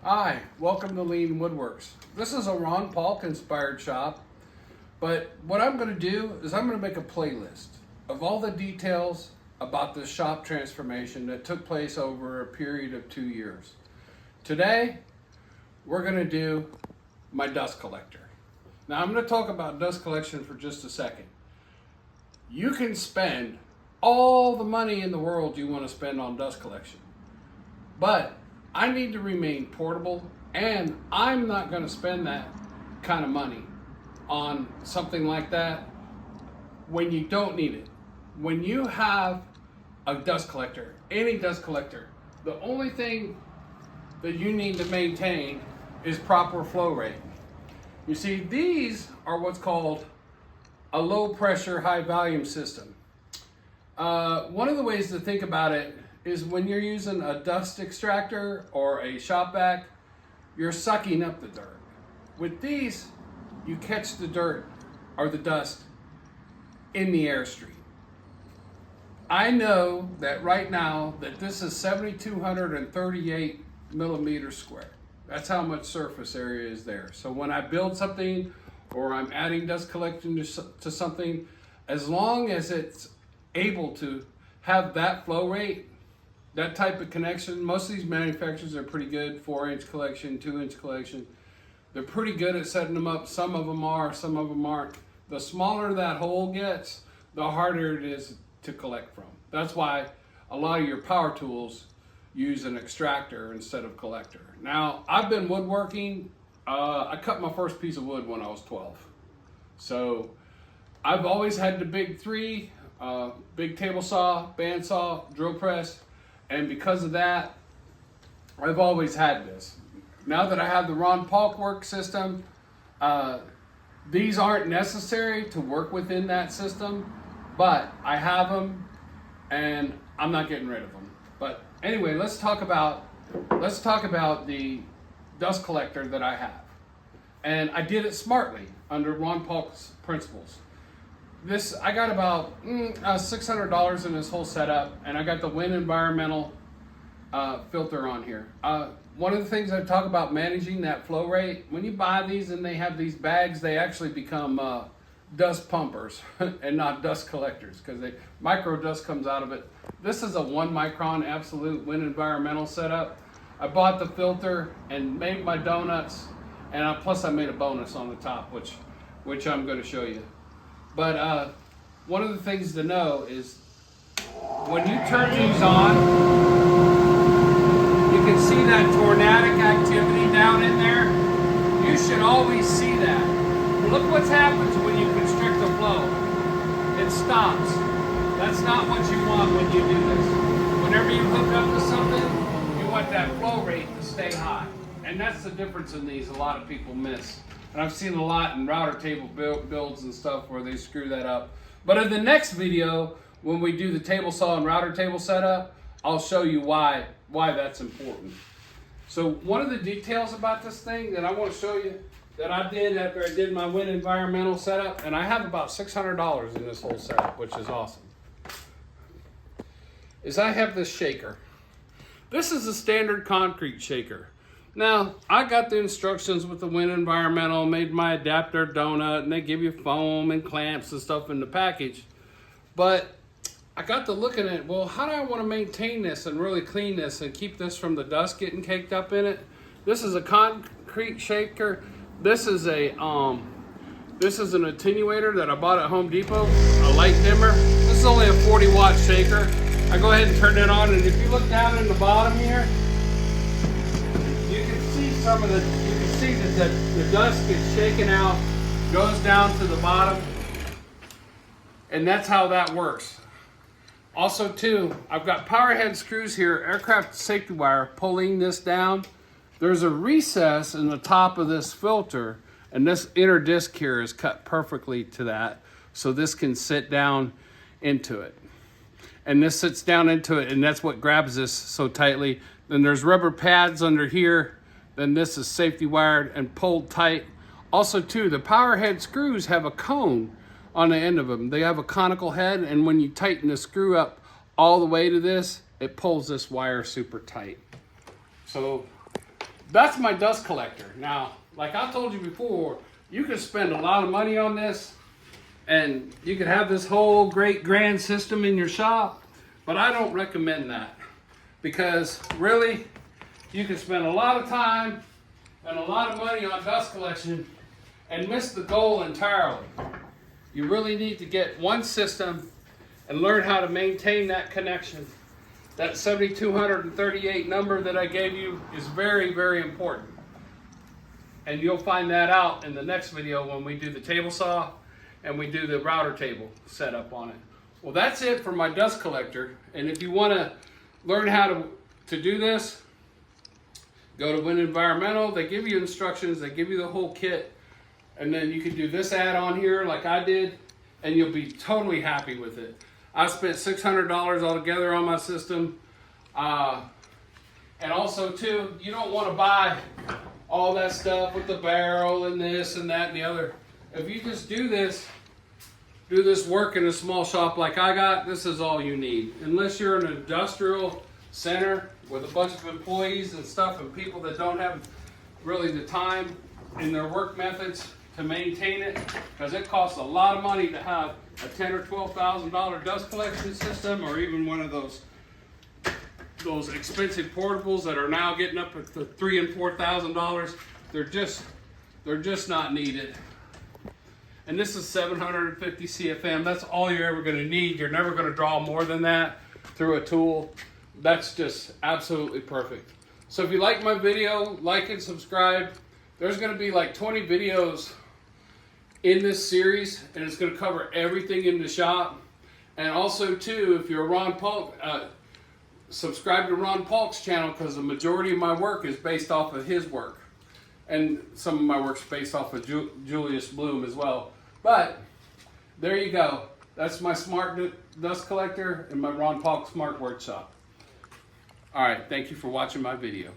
Hi, welcome to Lean Woodworks. This is a Ron Paulk inspired shop, but what I'm going to do is I'm going to make a playlist of all the details about this shop transformation that took place over a period of 2 years. Today, we're going to do my dust collector. Now I'm going to talk about dust collection for just a second. You can spend all the money in the world you want to spend on dust collection, but I need to remain portable, and I'm not going to spend that kind of money on something like that when you don't need it. When you have a dust collector, any dust collector, the only thing that you need to maintain is proper flow rate. You see, these are what's called a low pressure, high volume system. One of the ways to think about it is when you're using a dust extractor or a shop vac, you're sucking up the dirt. With these, you catch the dirt or the dust in the airstream. I know that right now that this is 7,238 millimeters square. That's how much surface area is there. So when I build something or I'm adding dust collection to something, as long as it's able to have that flow rate, that type of connection, most of these manufacturers are pretty good, 4-inch collection, 2-inch collection. They're pretty good at setting them up. Some of them are, some of them aren't. The smaller that hole gets, the harder it is to collect from. That's why a lot of your power tools use an extractor instead of collector. Now, I've been woodworking. I cut my first piece of wood when I was 12. So I've always had the big three, big table saw, bandsaw, drill press. And because of that, I've always had this. Now that I have the Ron Paulk work system, these aren't necessary to work within that system, but I have them and I'm not getting rid of them. But anyway, let's talk about the dust collector that I have. And I did it smartly under Ron Paulk's principles. I got about $600 in this whole setup, and I got the Wind Environmental filter on here. One of the things I talk about managing that flow rate, when you buy these and they have these bags, they actually become dust pumpers and not dust collectors because micro dust comes out of it. This is a 1 micron absolute Wind Environmental setup. I bought the filter and made my donuts, and plus I made a bonus on the top, which I'm going to show you. But one of the things to know is when you turn these on, you can see that tornadic activity down in there. You should always see that. Look what happens when you constrict the flow. It stops. That's not what you want when you do this. Whenever you hook up to something, you want that flow rate to stay high. And that's the difference in these a lot of people miss. And I've seen a lot in router table builds and stuff where they screw that up. But in the next video, when we do the table saw and router table setup, I'll show you why that's important. So one of the details about this thing that I want to show you that I did after I did my Wind Environmental setup, and I have about $600 in this whole setup, which is awesome, is I have this shaker. This is a standard concrete shaker. Now, I got the instructions with the Wind Environmental, made my adapter donut, and they give you foam and clamps and stuff in the package. But I got to looking at, well, how do I want to maintain this and really clean this and keep this from the dust getting caked up in it? This is a concrete shaker. This is an attenuator that I bought at Home Depot, a light dimmer. This is only a 40-watt shaker. I go ahead and turn it on, and if you look down in the bottom here, you can see that the dust gets shaken out, goes down to the bottom, and that's how that works. Also too, I've got power head screws here, aircraft safety wire pulling this down. There's a recess in the top of this filter, and this inner disc here is cut perfectly to that, so this can sit down into it. And this sits down into it, and that's what grabs this so tightly. Then there's rubber pads under here. Then this is safety wired and pulled tight. Also too, the power head screws have a cone on the end of them. They have a conical head, and when you tighten the screw up all the way to this, it pulls this wire super tight. So that's my dust collector. Now, like I told you before, you can spend a lot of money on this and you can have this whole great grand system in your shop, but I don't recommend that, because really you can spend a lot of time and a lot of money on dust collection and miss the goal entirely. You really need to get one system and learn how to maintain that connection. That 7238 number that I gave you is very, very important. And you'll find that out in the next video when we do the table saw and we do the router table setup on it. Well, that's it for my dust collector. And if you want to learn how to do this, go to Win Environmental. They give you instructions, they give you the whole kit, and then you can do this add-on here like I did, and you'll be totally happy with it. I spent $600 altogether on my system. And also too, you don't want to buy all that stuff with the barrel and this and that and the other. If you just do this work in a small shop like I got, this is all you need. Unless you're an industrial center with a bunch of employees and stuff and people that don't have really the time in their work methods to maintain it, because it costs a lot of money to have a $10,000 or $12,000 dust collection system, or even one of those expensive portables that are now getting up at the $3,000 and $4,000. They're just not needed. And this is 750 CFM. That's all you're ever going to need. You're never going to draw more than that through a tool. That's just absolutely perfect. So if you like my video, like and subscribe. There's going to be like 20 videos in this series, and it's going to cover everything in the shop. And also too, if you're Ron Polk, subscribe to Ron Polk's channel, because the majority of my work is based off of his work. And some of my work's based off of Julius Bloom as well. But there you go. That's my smart dust collector and my Ron Polk smart workshop. All right, thank you for watching my video.